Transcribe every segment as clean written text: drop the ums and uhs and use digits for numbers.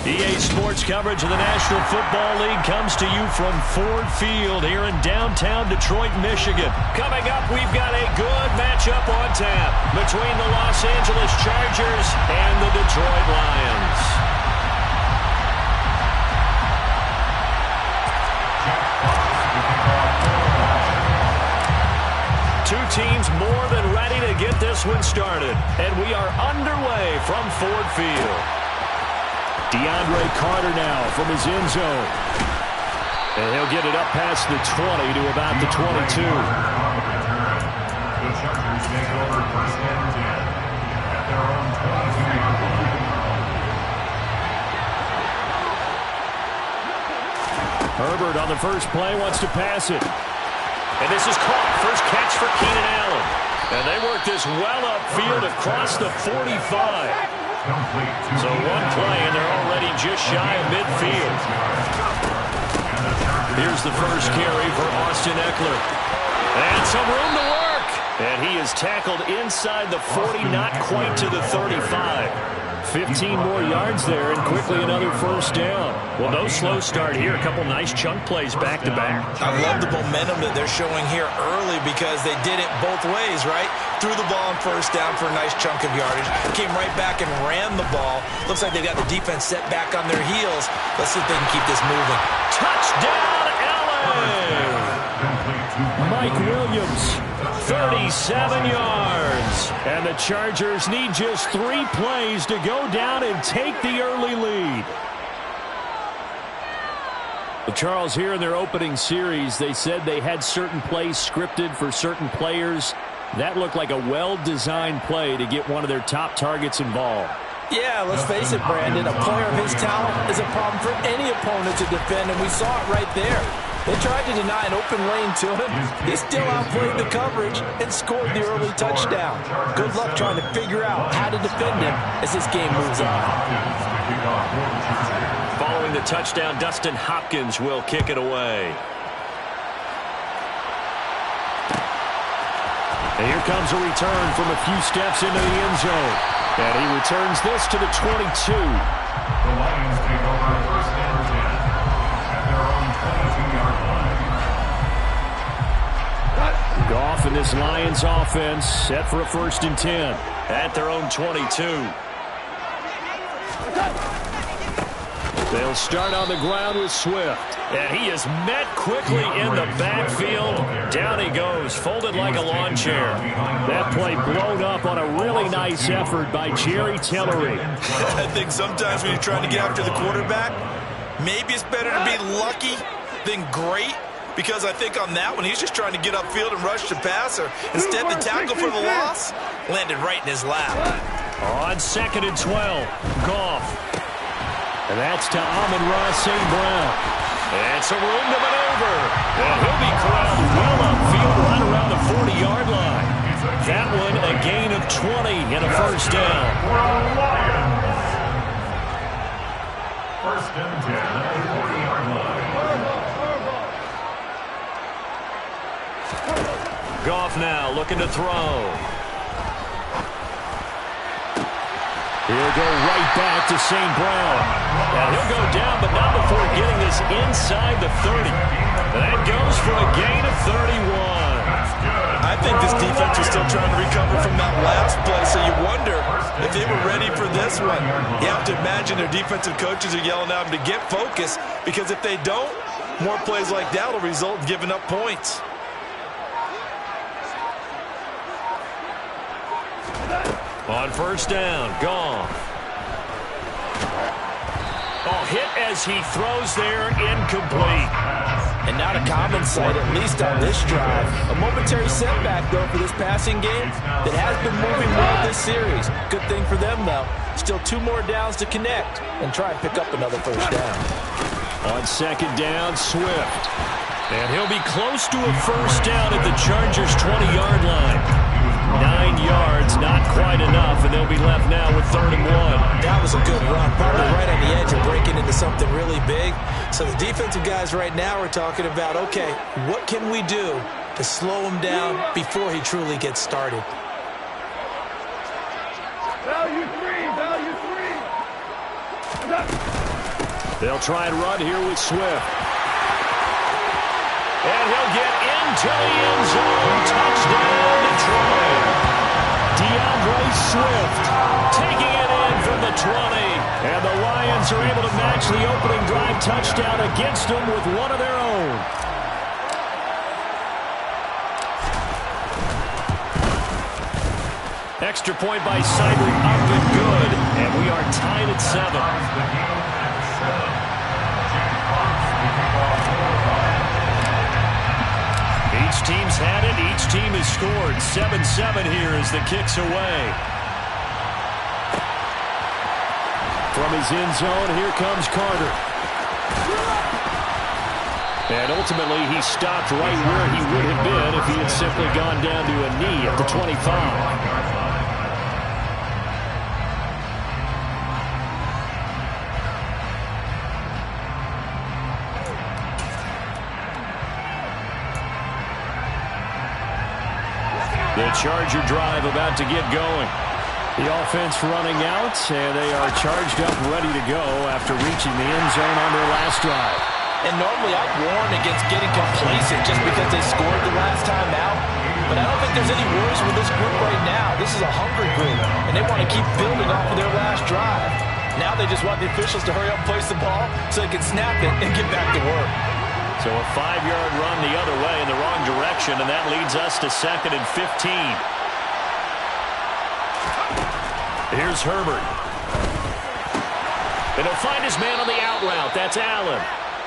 EA Sports coverage of the National Football League comes to you from Ford Field here in downtown Detroit, Michigan. Coming up, we've got a good matchup on tap between the Los Angeles Chargers and the Detroit Lions. Two teams more than ready to get this one started, and we are underway from Ford Field. DeAndre Carter now from his end zone. And he'll get it up past the 20 to about the 22. The Chargers take over first and 10 at their own 22-yard line. Herbert on the first play wants to pass it. And this is caught. First catch for Keenan Allen. And they work this well upfield across the 45. So one play, and they're already just shy of midfield. Here's the first carry for Austin Eckler. And some room to work. And he is tackled inside the 40, not quite to the 35. 15 more yards there, and quickly another first down. Well, no slow start here. A couple nice chunk plays back-to-back. I love the momentum that they're showing here early because they did it both ways, right? Threw the ball on first down for a nice chunk of yardage. Came right back and ran the ball. Looks like they've got the defense set back on their heels. Let's see if they can keep this moving. Touchdown, LA! Mike Williams, 37 yards. And the Chargers need just 3 plays to go down and take the early lead. Well, Charles, here in their opening series, they said they had certain plays scripted for certain players. That looked like a well-designed play to get one of their top targets involved. Yeah, let's face it, Brandon. A player of his talent is a problem for any opponent to defend, and we saw it right there. They tried to deny an open lane to him. He still outplayed the coverage and scored the early touchdown. Good luck trying to figure out how to defend him as this game moves on. Following the touchdown, Dustin Hopkins will kick it away. And here comes a return from a few steps into the end zone. And he returns this to the 22. The Lions take over first and 10 at their own 22-yard line. Goff and this Lions offense set for a first and 10 at their own 22. They'll start on the ground with Swift. And he is met quickly in the backfield. Down he goes, folded like a lawn chair. That play blown up on a really nice effort by Jerry Tillery. I think sometimes when you're trying to get after the quarterback, maybe it's better to be lucky than great. Because I think on that one, he's just trying to get upfield and rush the passer. Instead, the tackle for the loss landed right in his lap. On 2nd and 12, Goff. And that's to Amon-Ra St. Brown. And some room to maneuver. And he'll be corralled well upfield right around the 40-yard line. That one a gain of 20 and a first down. First and 10 at the 40-yard line. Goff now looking to throw. He'll go right back to St. Brown. And he'll go down, but not before getting this inside the 30. That goes for a gain of 31. I think this defense is still trying to recover from that last play, so you wonder if they were ready for this one. You have to imagine their defensive coaches are yelling at them to get focused, because if they don't, more plays like that will result in giving up points. On first down, Goff. Oh, hit as he throws there, incomplete. And not a common sight, at least on this drive. A momentary setback, though, for this passing game that has been moving well this series. Good thing for them, though. Still 2 more downs to connect and try and pick up another first down. On 2nd down, Swift. And he'll be close to a first down at the Chargers' 20-yard line. 9 yards, not quite enough, and they'll be left now with 3rd and 1. That was a good run, probably right on the edge of breaking into something really big. So the defensive guys right now are talking about, okay, what can we do to slow him down before he truly gets started? Value three. They'll try and run here with Swift. And he'll get into the end zone. Touchdown, Detroit. DeAndre Swift taking it in from the 20. And the Lions are able to match the opening drive touchdown against them with one of their own. Extra point by Seibert, up and good. And we are tied at 7. Each team's had it. Each team has scored. 7-7 here as the kick's away. From his end zone, here comes Carter. And ultimately, he stopped right where he would have been if he had simply gone down to a knee at the 25. The Charger drive about to get going. The offense running out, and they are charged up, ready to go after reaching the end zone on their last drive. And normally I'd warn against getting complacent just because they scored the last time out. But I don't think there's any worries with this group right now. This is a hungry group, and they want to keep building off of their last drive. Now they just want the officials to hurry up and place the ball so they can snap it and get back to work. So a 5-yard run the other way in the wrong direction, and that leads us to 2nd and 15. Here's Herbert. And he'll find his man on the out route. That's Allen.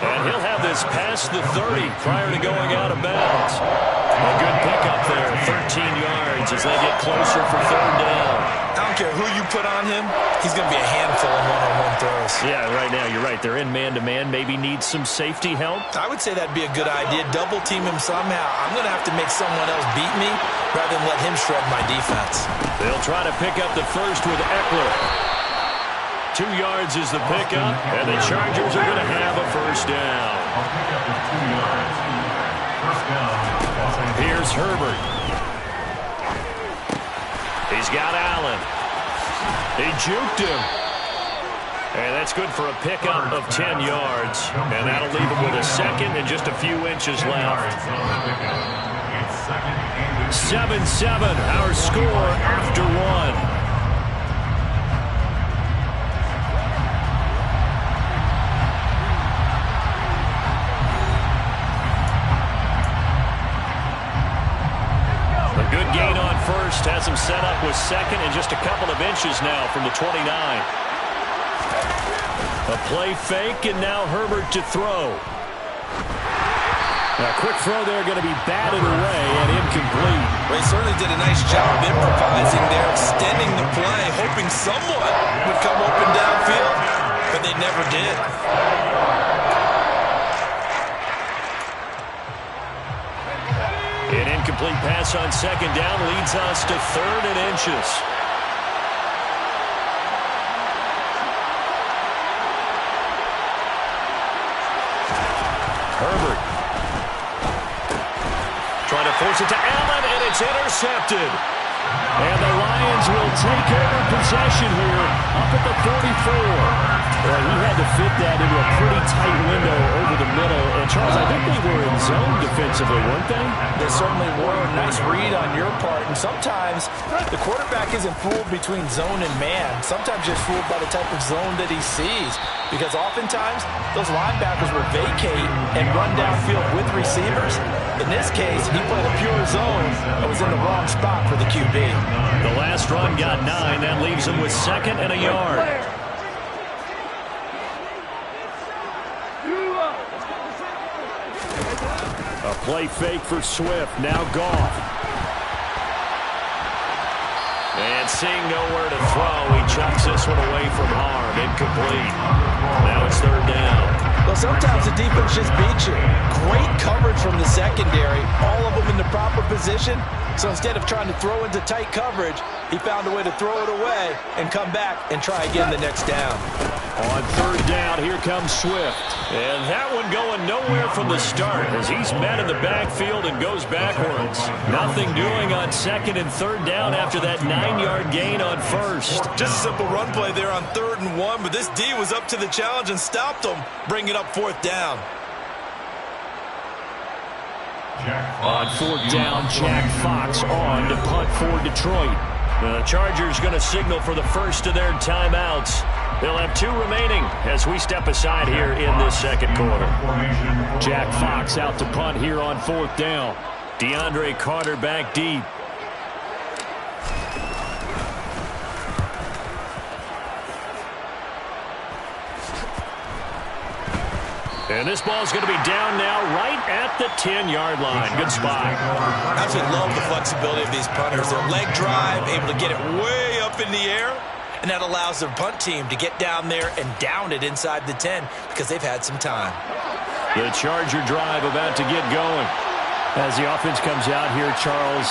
And he'll have this past the 30 prior to going out of bounds. A good pickup there, 13 yards as they get closer for 3rd down. I don't care who you put on him, he's going to be a handful in one-on-one throws. Yeah, right now you're right. They're in man-to-man. Maybe needs some safety help. I would say that'd be a good idea. Double team him somehow. I'm going to have to make someone else beat me rather than let him shred my defense. They'll try to pick up the first with Eckler. 2 yards is the pickup, and the Chargers are going to have a 1st down. Here's Herbert. He's got Allen. He juked him. And that's good for a pickup of 10 yards. And that'll leave him with a 2nd and just a few inches left. 7-7, our score after 1. First has him set up with 2nd and just a couple of inches now from the 29. A play fake, and now Herbert to throw. A quick throw there, going to be batted away and incomplete. Well, he certainly did a nice job improvising there, extending the play, hoping someone would come open downfield, but they never did. An incomplete pass on 2nd down leads us to 3rd and inches. Herbert. Trying to force it to Allen, and it's intercepted. And the Lions will take over possession here up at the 44. Well, he had to fit that into a pretty tight window over the middle. And, Charles, I think they were in zone defensively, weren't they? They certainly were. Nice read on your part. And sometimes the quarterback isn't fooled between zone and man. Sometimes just fooled by the type of zone that he sees. Because oftentimes, those linebackers will vacate and run downfield with receivers. In this case, he played a pure zone and was in the wrong spot for the QB. The last run got 9. That leaves him with 2nd and a yard. A play fake for Swift. Now Goff. And seeing nowhere to throw, he chucks this one away from harm. Incomplete. Now it's 3rd down. Well, sometimes the defense just beats you. Great coverage from the secondary. All of them in the proper position. So instead of trying to throw into tight coverage, he found a way to throw it away and come back and try again the next down. On third down, here comes Swift. And that one going nowhere from the start as he's met in the backfield and goes backwards. Nothing doing on second and third down after that 9-yard gain on first. Just a simple run play there on 3rd and 1, but this D was up to the challenge and stopped him, bringing up 4th down. On 4th down, Jack Fox on to punt for Detroit. The Chargers going to signal for the first of their timeouts. They'll have 2 remaining as we step aside here in this second quarter. Jack Fox out to punt here on 4th down. DeAndre Carter back deep. And this ball's going to be down now right at the 10-yard line. Good spot. I absolutely love the flexibility of these punters. Their leg drive, able to get it way up in the air, and that allows their punt team to get down there and down it inside the 10 because they've had some time. The Charger drive about to get going. As the offense comes out here, Charles,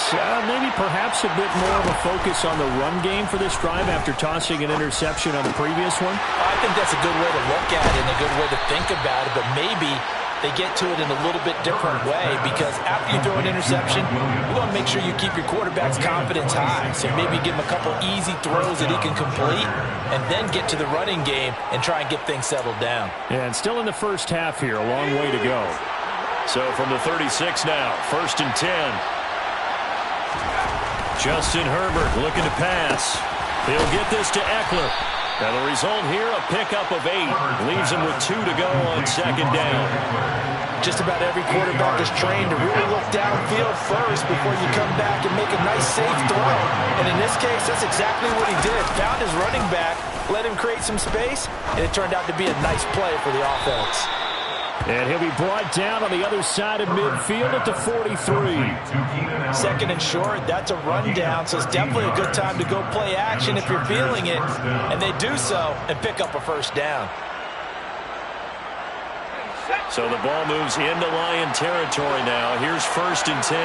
maybe perhaps a bit more of a focus on the run game for this drive after tossing an interception on the previous one? I think that's a good way to look at it and a good way to think about it, but maybe they get to it in a little bit different way because after you throw an interception, you want to make sure you keep your quarterback's confidence high. So maybe give him a couple easy throws that he can complete and then get to the running game and try and get things settled down. And still in the first half here, a long way to go. So from the 36 now, 1st and 10. Justin Herbert looking to pass. He'll get this to Eckler. And the result here, a pickup of 8. Leaves him with 2 to go on 2nd down. Just about every quarterback is trained to really look downfield first before you come back and make a nice, safe throw. And in this case, that's exactly what he did. Found his running back, let him create some space, and it turned out to be a nice play for the offense. And he'll be brought down on the other side of midfield at the 43. 2nd and short, that's a rundown, so it's definitely a good time to go play action if you're feeling it. And they do so and pick up a 1st down. So the ball moves into Lion territory now. Here's 1st and 10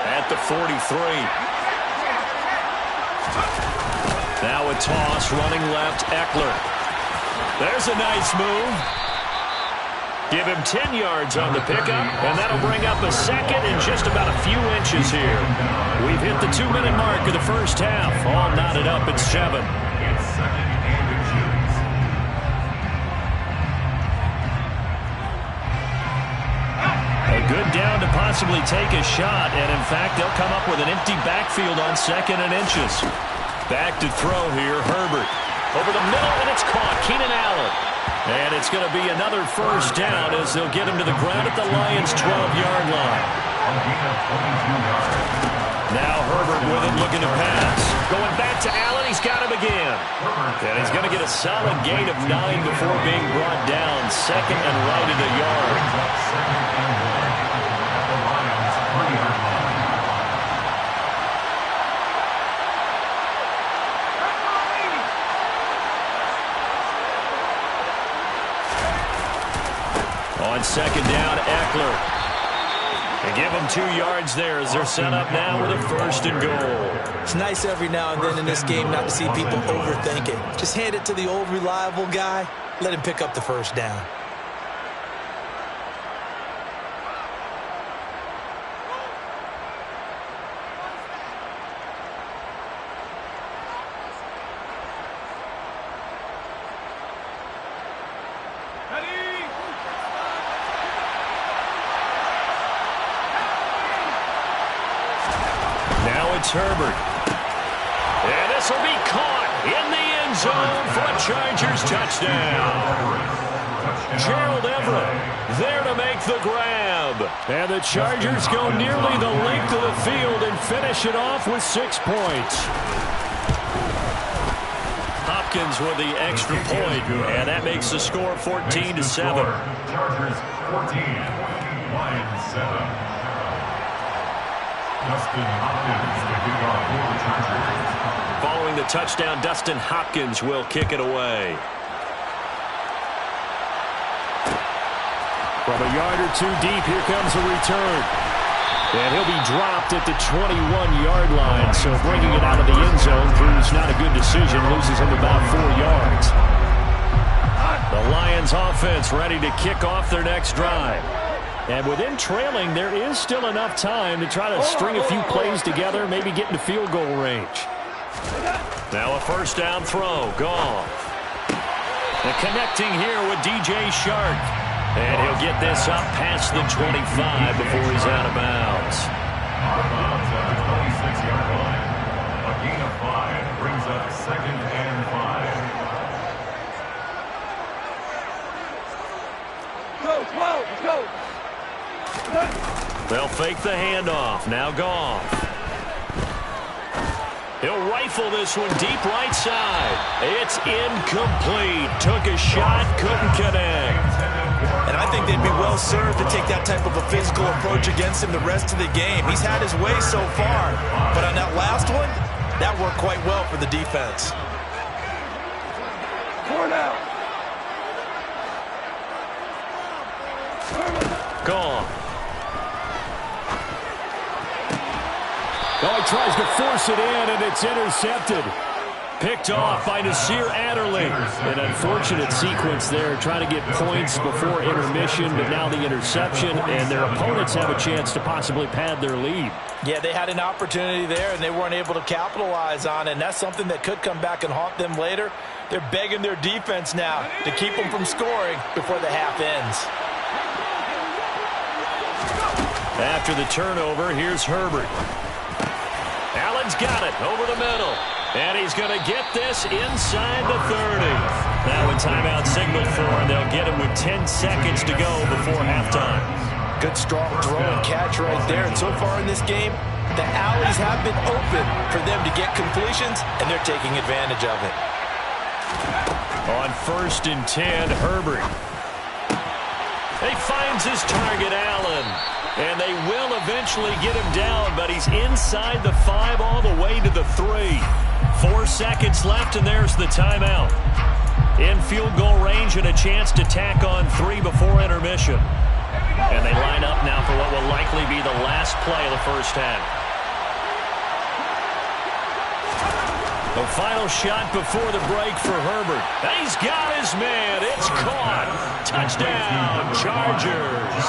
at the 43. Now a toss, running left, Eckler. There's a nice move. Give him 10 yards on the pickup, and that'll bring up a 2nd and just about a few inches here. We've hit the 2-minute mark of the first half. All knotted up at 7. It's 2nd and inches. A good down to possibly take a shot, and in fact, they'll come up with an empty backfield on 2nd and inches. Back to throw here, Herbert. Over the middle, and it's caught. Keenan Allen. And it's going to be another 1st down as they'll get him to the ground at the Lions' 12-yard line. Now Herbert with it, looking to pass. Going back to Allen, he's got him again. And he's going to get a solid gain of 9 before being brought down. 2nd and right at a yard. On 2nd down, Eckler. And give them 2 yards there as they're set up now with a 1st and goal. It's nice every now and then in this game not to see people overthink it. Just hand it to the old reliable guy. Let him pick up the 1st down. Herbert. And this will be caught in the end zone for a Chargers touchdown. Gerald Everett there to make the grab. And the Chargers go nearly the length of the field and finish it off with 6 points. Hopkins with the extra point, and that makes the score 14-7. Chargers 14, Lions 7. Dustin Hopkins, the kickoff for the Chargers. Following the touchdown, Dustin Hopkins will kick it away. From a yard or 2 deep, here comes a return. And he'll be dropped at the 21-yard line, so bringing it out of the end zone proves not a good decision, loses him about 4 yards. offense ready to kick off their next drive. And within trailing, there is still enough time to try to string a few plays together, maybe get into field goal range. Now a first down throw. Goff. And connecting here with DJ Chark. And he'll get this up past the 25 before he's out of bounds. Out of bounds at the 26-yard line. A gain of 5 brings up 2nd and 5. Go, let's go. They'll fake the handoff. Now Goff. He'll rifle this one deep right side. It's incomplete. Took a shot, couldn't connect. And I think they'd be well served to take that type of a physical approach against him the rest of the game. He's had his way so far, but on that last one, that worked quite well for the defense. 4 now. Goff. Oh, he tries to force it in, and it's intercepted. Picked off by Nasir Adderley. An unfortunate sequence there, trying to get points before intermission, but now the interception, and their opponents have a chance to possibly pad their lead. Yeah, they had an opportunity there, and they weren't able to capitalize on it, and that's something that could come back and haunt them later. They're begging their defense now to keep them from scoring before the half ends. After the turnover, here's Herbert. Allen's got it over the middle. And he's going to get this inside the 30. Now a timeout signal for him. They'll get him with 10 seconds to go before halftime. Good strong throw and catch right there. And so far in this game, the alleys have been open for them to get completions, and they're taking advantage of it. On 1st and 10, Herbert. He finds his target, Allen. And they will eventually get him down, but he's inside the 5 all the way to the 3. 4 seconds left, and there's the timeout. In field goal range and a chance to tack on 3 before intermission. And they line up now for what will likely be the last play of the first half. The final shot before the break for Herbert. And he's got his man. It's caught. Touchdown, Chargers.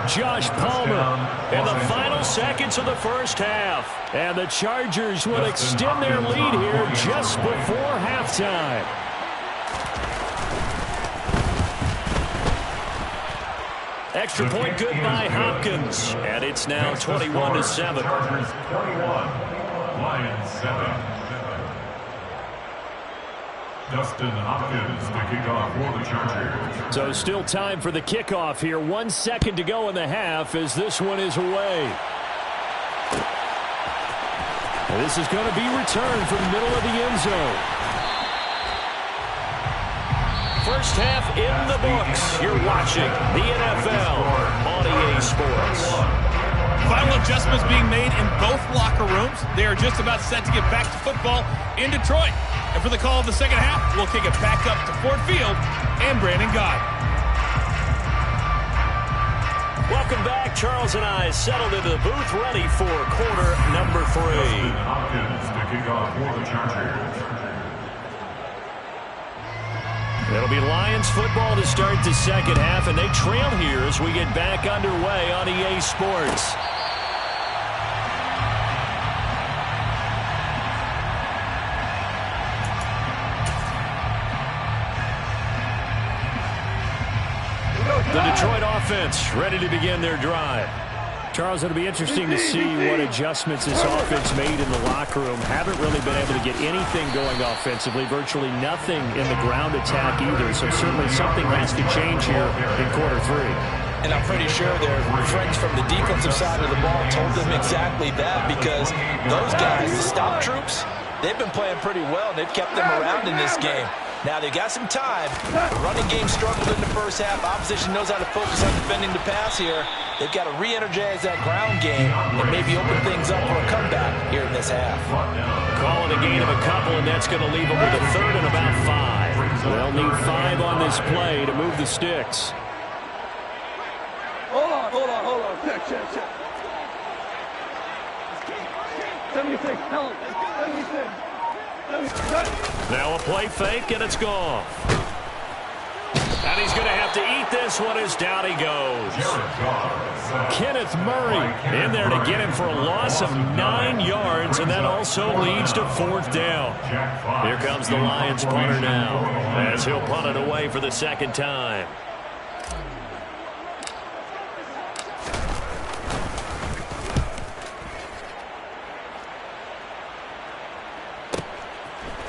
Josh Palmer in the final seconds of the first half. And the Chargers will extend their lead here just before halftime. Extra point good by Hopkins. And it's now 21-7. Chargers 21, Lions 7. Dustin Hopkins to kick off for the Chargers. So still time for the kickoff here. 1 second to go in the half as this one is away. This is going to be returned from the middle of the end zone. First half in the books. You're watching the NFL on EA Sports. Final adjustments being made in both locker rooms. They are just about set to get back to football in Detroit. And for the call of the second half, we'll kick it back up to Ford Field and Brandon Guy. Welcome back. Charles and I settled into the booth, ready for quarter number 3. Dustin Hopkins to kick off for the Chargers. It'll be Lions football to start the second half, and they trail here as we get back underway on EA Sports. The Detroit offense ready to begin their drive. Charles, it'll be interesting to see what adjustments this offense made in the locker room. Haven't really been able to get anything going offensively, virtually nothing in the ground attack either. So certainly something has to change here in quarter 3. And I'm pretty sure their friends from the defensive side of the ball told them exactly that, because those guys, the stop troops, they've been playing pretty well, and they've kept them around in this game. Now, they've got some time. The running game struggled in the first half. Opposition knows how to focus on defending the pass here. They've got to re-energize that ground game and maybe open things up for a comeback here in this half. Calling a gain of a couple, and that's going to leave them with a third and about 5. They'll need 5 on this play to move the sticks. Hold on. Check. 76, tell him. 76. Now a play fake, and it's gone. And he's going to have to eat this one as down he goes. Kenneth Murray in there to get him for a loss of 9 yards, and that also leads to 4th down. Here comes the Lions punter now, as he'll punt it away for the 2nd time.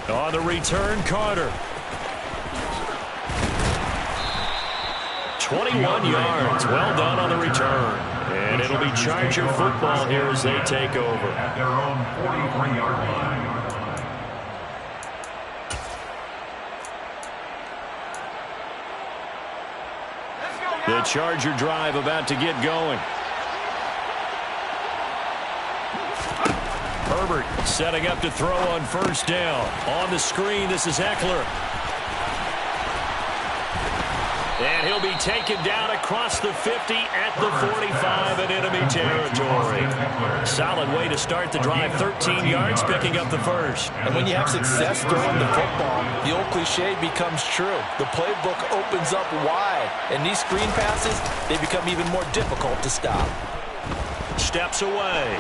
On the return, Carter. 21 yards. Well done on the return. And it'll be Charger football here as they take over. At their own 43-yard line. The Charger drive about to get going. Herbert setting up to throw on 1st down. On the screen, this is Eckler. And he'll be taken down across the 50 at the 45 in enemy territory. Solid way to start the drive. 13 yards, picking up the 1st. And when you have success throwing the football, the old cliche becomes true. The playbook opens up wide. And these screen passes, they become even more difficult to stop. Steps away.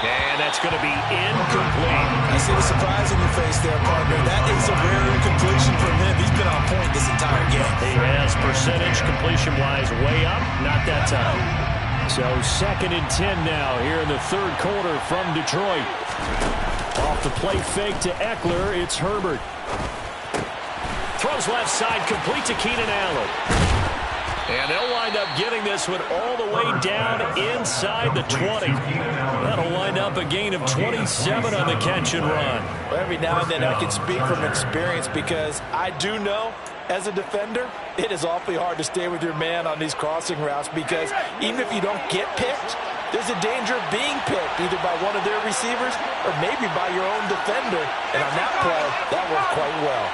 And that's going to be incomplete. I see the surprise in your face there, partner. That is a rare incompletion from him. He's been on point this entire game. He has percentage completion-wise way up. Not that time. So 2nd and 10 now here in the 3rd quarter from Detroit. Off the play fake to Eckler, it's Herbert. Throws left side, complete to Keenan Allen. And they'll wind up getting this one all the way down inside the 20. That'll wind up a gain of 27 on the catch and run. Well, every now and then I can speak from experience because I do know, as a defender, it is awfully hard to stay with your man on these crossing routes because even if you don't get picked, there's a danger of being picked either by one of their receivers or maybe by your own defender. And on that play, that worked quite well.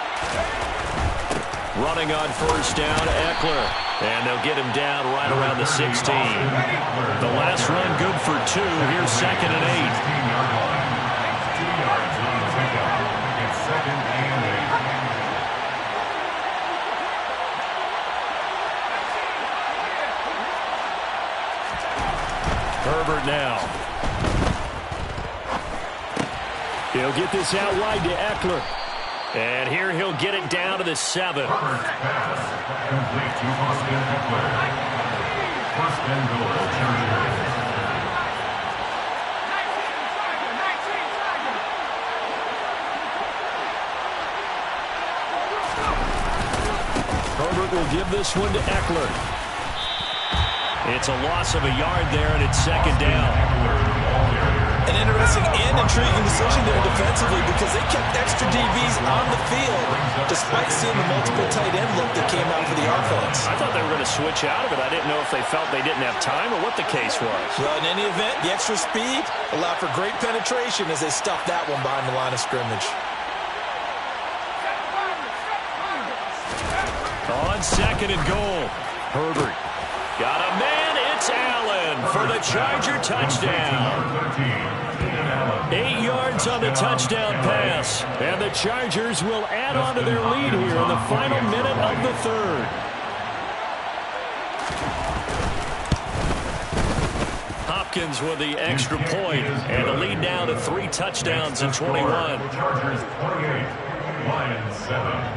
Running on 1st down, Eckler. And they'll get him down right around the 16. The last run good for 2. Here's 2nd and 8. 2 yards on the pickup. It's 2nd and 8. Herbert now. He'll get this out wide to Eckler. And here he'll get it down to the 7. First pass, complete to Austin Eckler. 1st and goal, Chargers. Herbert will give this one to Eckler. It's a loss of a yard there, and it's 2nd down. An interesting and intriguing decision there defensively because they kept extra DBs on the field despite seeing the multiple tight end look that came out for the offense. I thought they were going to switch out of it. I didn't know if they felt they didn't have time or what the case was. Well, in any event, the extra speed allowed for great penetration as they stuffed that one behind the line of scrimmage. On 2nd and goal, Herbert got a man. It's Allen for the Charger touchdown. 8 yards on the touchdown pass. And the Chargers will add on to their lead here in the final minute of the 3rd. Hopkins with the extra point, and the lead now to 3 touchdowns in 21. Chargers 28, Lions 7.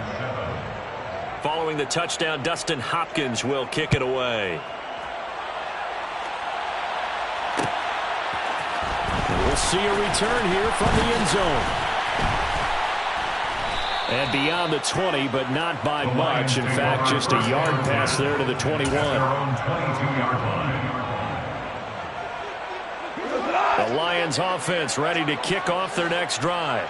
Following the touchdown, Dustin Hopkins will kick it away. We'll see a return here from the end zone. And beyond the 20, but not by much. In fact, just a yard pass there to the 21. The Lions offense ready to kick off their next drive.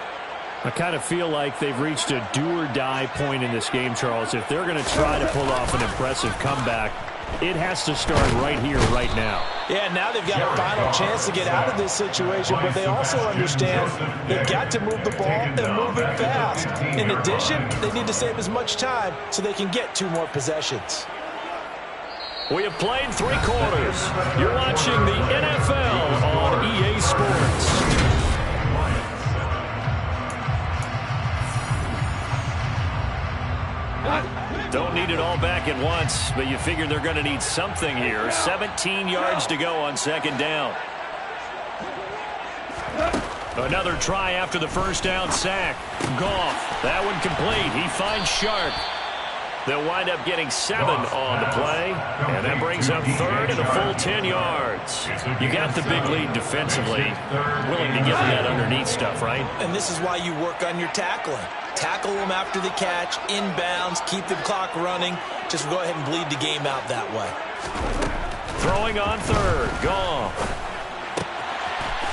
I kind of feel like they've reached a do-or-die point in this game, Charles. If they're going to try to pull off an impressive comeback, it has to start right here, right now. Yeah, now they've got a final chance to get out of this situation, but they also understand they've got to move the ball and move it fast. In addition, they need to save as much time so they can get 2 more possessions. We have played 3 quarters. You're watching the NFL on EA Sports. Don't need it all back at once, but you figure they're going to need something here. 17 yards to go on second down. Another try after the first down sack. Goff, that one complete. He finds Sharp. They'll wind up getting 7 on the play, and that brings up third and a full 10 yards. You got the big lead defensively. Willing to get that underneath stuff, right? And this is why you work on your tackling. Tackle them after the catch, inbounds, keep the clock running. Just go ahead and bleed the game out that way. Throwing on third. Goff.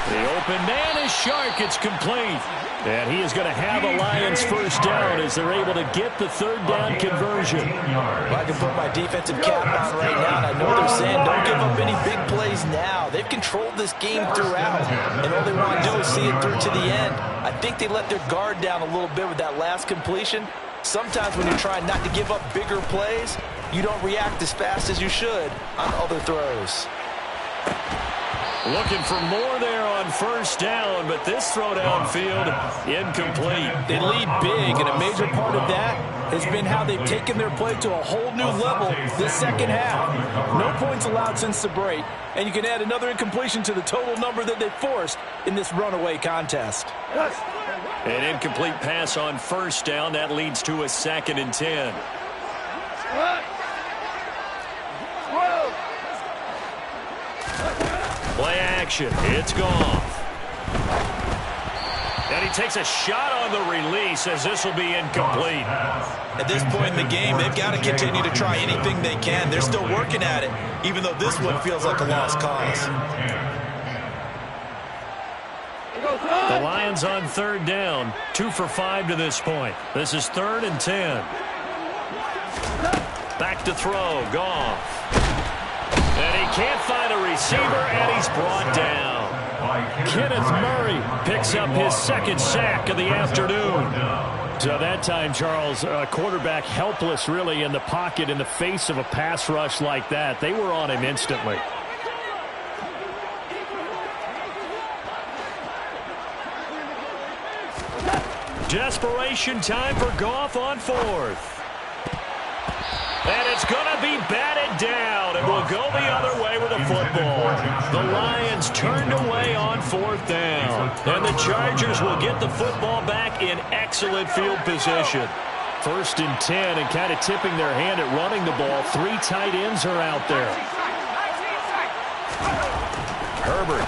The open man is Shark. It's complete. And he is going to have a Lions first down as they're able to get the third down conversion. Well, I can put my defensive cap on right now, and I know they're saying don't give up any big plays now. They've controlled this game throughout, and all they want to do is see it through to the end. I think they let their guard down a little bit with that last completion. Sometimes when you're trying not to give up bigger plays, you don't react as fast as you should on other throws. Looking for more there on first down, but this throw downfield incomplete. They lead big, and a major part of that has been how they've taken their play to a whole new level this second half. No points allowed since the break, and you can add another incompletion to the total number that they forced in this runaway contest. An incomplete pass on first down. That leads to a 2nd and 10. Play action. It's Goff. And he takes a shot on the release as this will be incomplete. At this point in the game, they've got to continue to try anything they can. They're still working at it, even though this one feels like a lost cause. The Lions on third down. 2 for 5 to this point. This is 3rd and 10. Back to throw. Goff. And he can't find a receiver, and he's brought down. Kenneth Murray picks up his 2nd sack of the afternoon. So that time, Charles, quarterback helpless really in the pocket in the face of a pass rush like that. They were on him instantly. Desperation time for Goff on 4th. And it's going to be batted down. It will go the other way with the football. The Lions turned away on 4th down. And the Chargers will get the football back in excellent field position. 1st and 10, and kind of tipping their hand at running the ball. 3 tight ends are out there. Herbert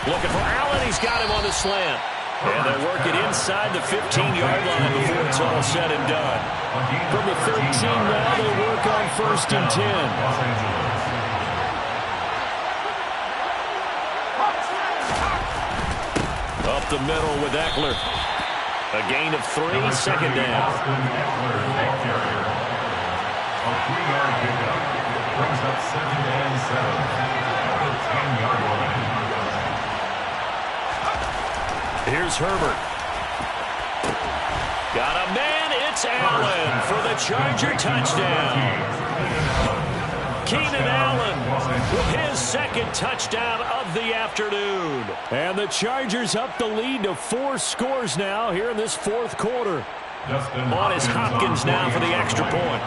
looking for Allen. He's got him on the slant. And they'll work it inside the 15-yard line before it's all said and done. From the 13 now, they'll work on 1st and 10. Up the middle with Eckler. A gain of 3, 2nd down. A 3-yard pickup brings up 2nd and 7 at the 10-yard line. Here's Herbert. Got a man. It's Allen for the Charger touchdown. Keenan Allen with his 2nd touchdown of the afternoon. And the Chargers up the lead to 4 scores now here in this 4th quarter. On is Hopkins now for the extra point.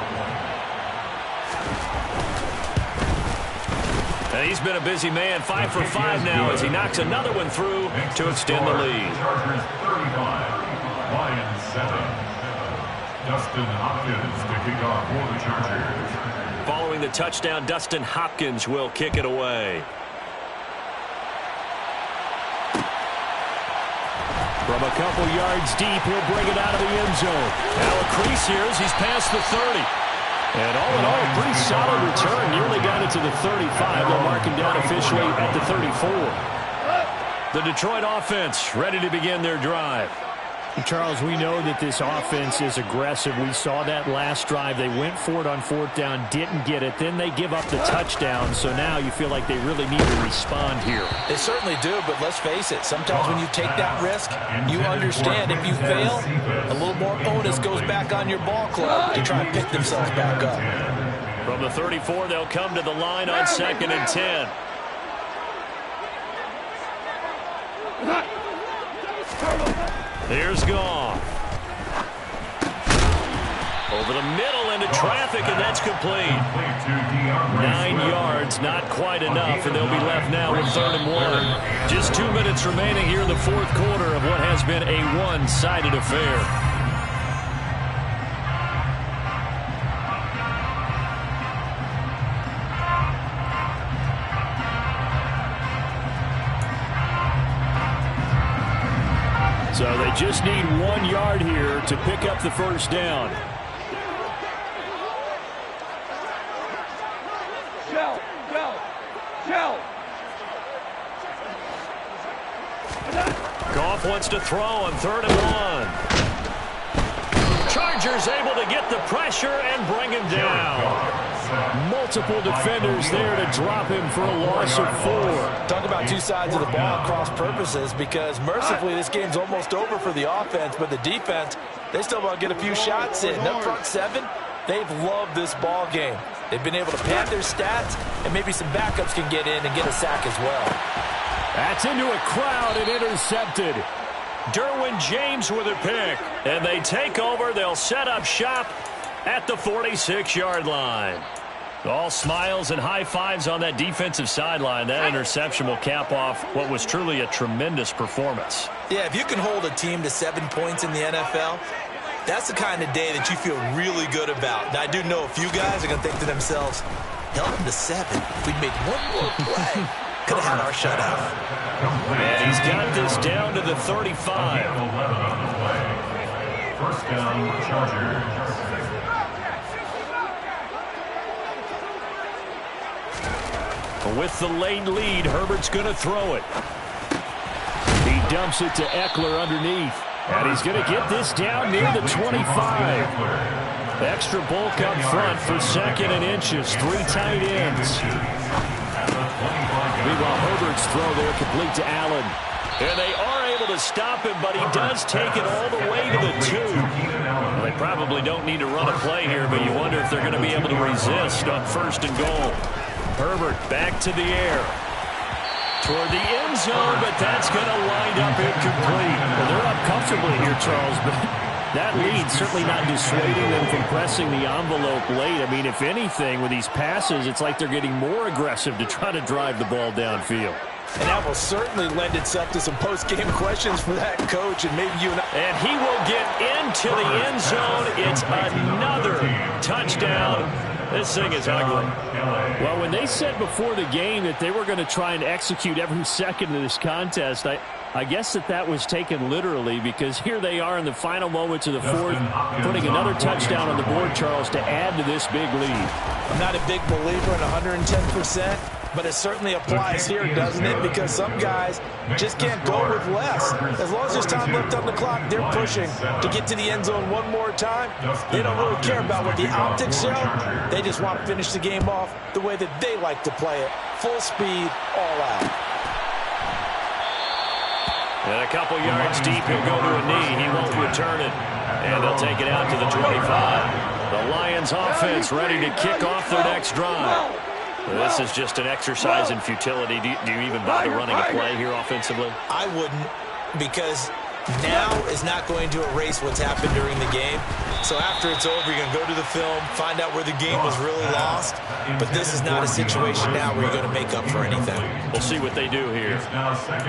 And he's been a busy man, 5 for 5 now as he knocks another one through to extend the lead. Chargers 35, Lions 7. Dustin Hopkins to kick off for the Chargers. Following the touchdown, Dustin Hopkins will kick it away. From a couple yards deep, he'll bring it out of the end zone. Now a crease here as he's past the 30. And all in all, a pretty solid return. Nearly got it to the 35. They'll mark him down officially at the 34. The Detroit offense ready to begin their drive. Charles, we know that this offense is aggressive. We saw that last drive. They went for it on 4th down, didn't get it. Then they give up the touchdown. So now you feel like they really need to respond here. They certainly do, but let's face it. Sometimes when you take that risk, you understand if you fail, a little more onus goes back on your ball club to try and pick themselves back up. From the 34, they'll come to the line on 2nd and 10. Here's Goff. Over the middle into traffic, and that's complete. 9 yards, not quite enough, and they'll be left now with 3rd and 1. Just 2 minutes remaining here in the 4th quarter of what has been a one-sided affair. So they just need 1 yard here to pick up the first down. Goff wants to throw on 3rd and 1. Chargers able to get the pressure and bring him down. Multiple defenders there to drop him for a loss of 4. Talk about two sides of the ball cross purposes, because mercifully this game's almost over for the offense, but the defense, they still want to get a few shots in. Up front 7, they've loved this ball game. They've been able to pad their stats, and maybe some backups can get in and get a sack as well. That's into a crowd and intercepted. Derwin James with a pick. And they take over. They'll set up shop at the 46-yard line. All smiles and high fives on that defensive sideline. That interception will cap off what was truly a tremendous performance. Yeah, if you can hold a team to 7 points in the NFL, that's the kind of day that you feel really good about. Now, I do know a few guys are going to think to themselves, held them to 7. If we'd made one more play, could have had our shutout. And he's got this down to the 35. First down, Chargers. With the late lead, Herbert's going to throw it. He dumps it to Eckler underneath. And he's going to get this down near the 25. Extra bulk up front for 2nd and inches. 3 tight ends. Meanwhile, Herbert's throw there complete to Allen. And they are able to stop him, but he does take it all the way to the 2. Well, they probably don't need to run a play here, but you wonder if they're going to be able to resist on 1st and goal. Herbert back to the air. Toward the end zone, but that's going to wind up incomplete. Well, they're up comfortably here, Charles, but that lead certainly not dissuading them from pressing the envelope late. I mean, if anything, with these passes, it's like they're getting more aggressive to try to drive the ball downfield. And that will certainly lend itself to some post-game questions for that coach, and maybe you and I. And he will get into the end zone. It's another touchdown. This thing is ugly. Well, when they said before the game that they were going to try and execute every second of this contest, I guess that was taken literally, because here they are in the final moments of the 4th, putting another touchdown on the board, Charles, to add to this big lead. I'm not a big believer in 110%, but it certainly applies here, doesn't it? Because some guys just can't go with less. As long as there's time left on the clock, they're pushing to get to the end zone one more time. They don't really care about what the optics show. They just want to finish the game off the way that they like to play it. Full speed, all out. And a couple yards deep, he'll go to a knee. He won't return it. And they'll take it out to the 25. The Lions offense ready to kick off their next drive. This is just an exercise in futility. Do you even bother running a play here offensively? I wouldn't, because now is not going to erase what's happened during the game. So after it's over, you're going to go to the film, find out where the game was really lost. But this is not a situation now where you're going to make up for anything. We'll see what they do here.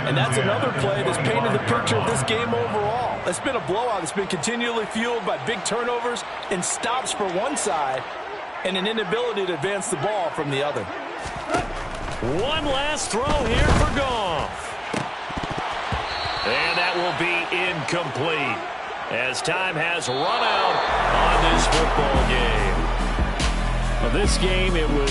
And that's another play that's painted the picture of this game overall. It's been a blowout. It's been continually fueled by big turnovers and stops for one side, and an inability to advance the ball from the other. One last throw here for Goff. And that will be incomplete, as time has run out on this football game. Well, this game, it was